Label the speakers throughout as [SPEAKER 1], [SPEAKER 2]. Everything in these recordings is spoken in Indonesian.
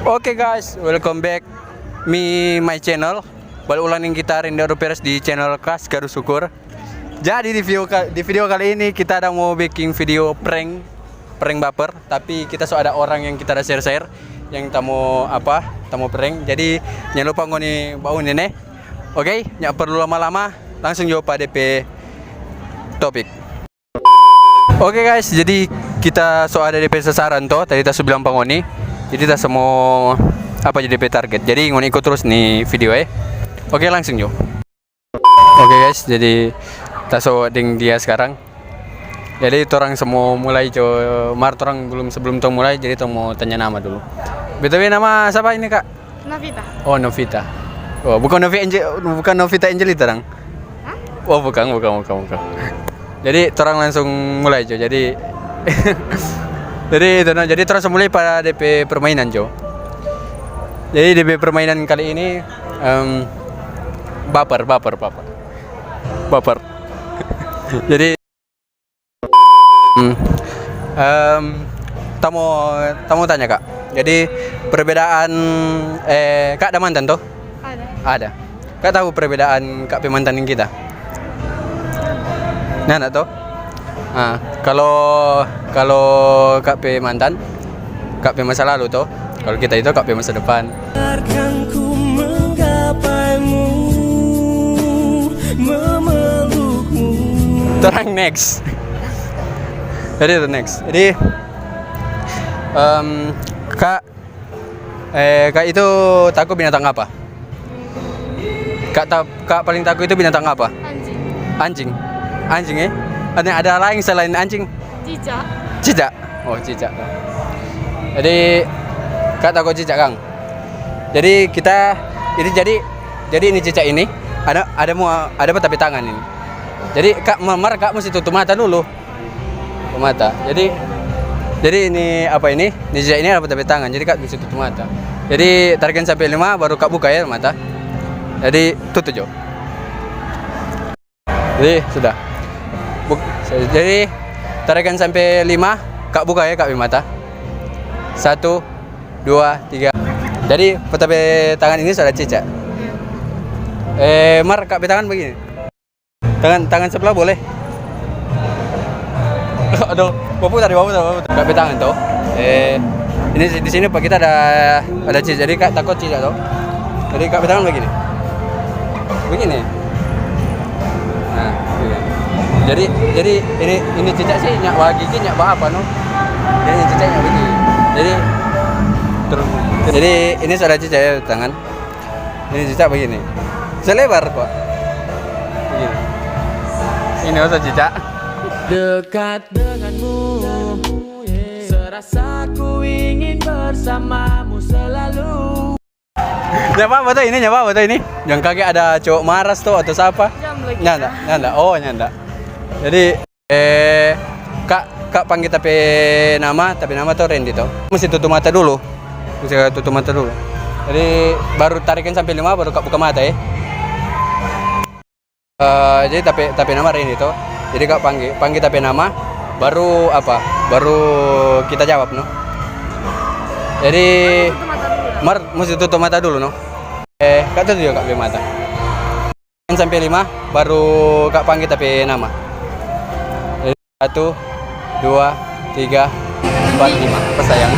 [SPEAKER 1] Oke guys, welcome back my channel. Balik ulangin kita Rinda Ruperes di channel Kas Garu Syukur. Jadi di video kali ini kita ada mau bikin video prank baper, tapi kita so ada orang yang kita ada share yang tamu prank. Jadi jangan lupa ngoni bau nenek. Oke, nggak perlu lama-lama, langsung jawab DP topik. Oke guys, jadi kita so ada DP sasaran toh, tadi kita bilang pangoni. Jadi kita semua jadi DP target. Jadi ngoni ikut terus nih video Oke, langsung yuk. Oke guys, jadi kita so ding dia sekarang. Jadi orang semua mulai orang sebelum mulai, jadi mau tanya nama dulu. BTW nama siapa ini kak?
[SPEAKER 2] Novita.
[SPEAKER 1] Oh Novita. Oh bukan Novita Angelita dong?
[SPEAKER 2] Hah?
[SPEAKER 1] Oh bukan. Jadi orang langsung mulai jadi jadi terus mulai pada DP permainan Jadi DP permainan kali ini baper. Jadi tamu tanya kak. Jadi perbedaan kak ada mantan toh? Ada. Kak tahu perbedaan kak pemantanin kita? Nah, enggak toh? Nah, kalau kak pe mantan, kak pe masa lalu toh. Kalau kita itu kak pe masa depan. Terang next. Jadi itu next. Jadi kak itu takut binatang apa? Kak paling takut itu binatang apa? Anjing. Anjing Ada lain selain anjing? Cicak. Oh cicak. Jadi kak takut cicak kang. Jadi ini cicak ini ada apa tapi tangan ini. Jadi kak mesti tutup mata dulu. Tutup mata. Jadi ini cicak ini ada tapi tangan. Jadi kak mesti tutup mata. Jadi tarikan sampai 5 baru kak buka ya mata. Jadi tutup Jadi sudah. Jadi tarikan sampai 5 kak buka ya kak mata. 1, 2, 3. Jadi tapi tangan ini sudah cicak. Kak tangan begini. Tangan sebelah boleh. Aduh, bapu tadi. Kak tangan toh. Ini di sini pak kita ada cicak. Jadi kak takut cicak toh. Jadi kak tangan begini. Nah, begini. Jadi ini cicak sih nyak gigi nyak apa no. Ini cicaknya begini. Jadi ini sudah cicak ya tangan. Ini cicak begini. Selebar kok. Begini. Ini usah cicak.
[SPEAKER 3] Dekat denganmu, serasa ku ingin bersamamu selalu.
[SPEAKER 1] Nyapa ini? Yang kaki ada cowok maras tuh atau siapa? Nyanda. Oh nyanda. Jadi kak panggil tapi nama tuh Randy tuh. Mesti tutup mata dulu. Jadi baru tarikan sampai 5 baru kak buka mata ya. Jadi tapi nama Randy tuh. Jadi kak panggil tapi nama baru kita jawab no. Jadi mesti tutup mata dulu no. Kak tutup juga kak mata. Sampai 5 baru kak panggil tapi nama. Jadi 1, 2, 3, 4, 5. Apa sayang?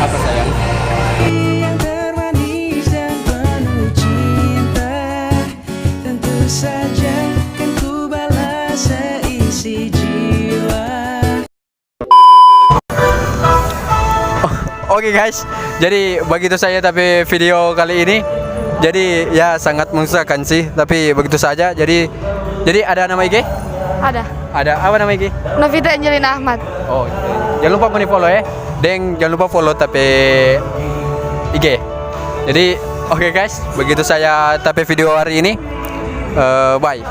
[SPEAKER 3] Yang termanis dan penuh cinta, tentu saja kan ku balas seisi jiwa.
[SPEAKER 1] Oke guys, jadi begitu saja tapi video kali ini. Jadi ya sangat mengusahakan sih, tapi begitu saja. Jadi ada nama IG? Ada apa nama IG?
[SPEAKER 2] Novita Angelina Ahmad.
[SPEAKER 1] Oh, jangan lupa follow ya. Jangan lupa follow tapi IG. Jadi oke guys, begitu saya tapi video hari ini. Bye.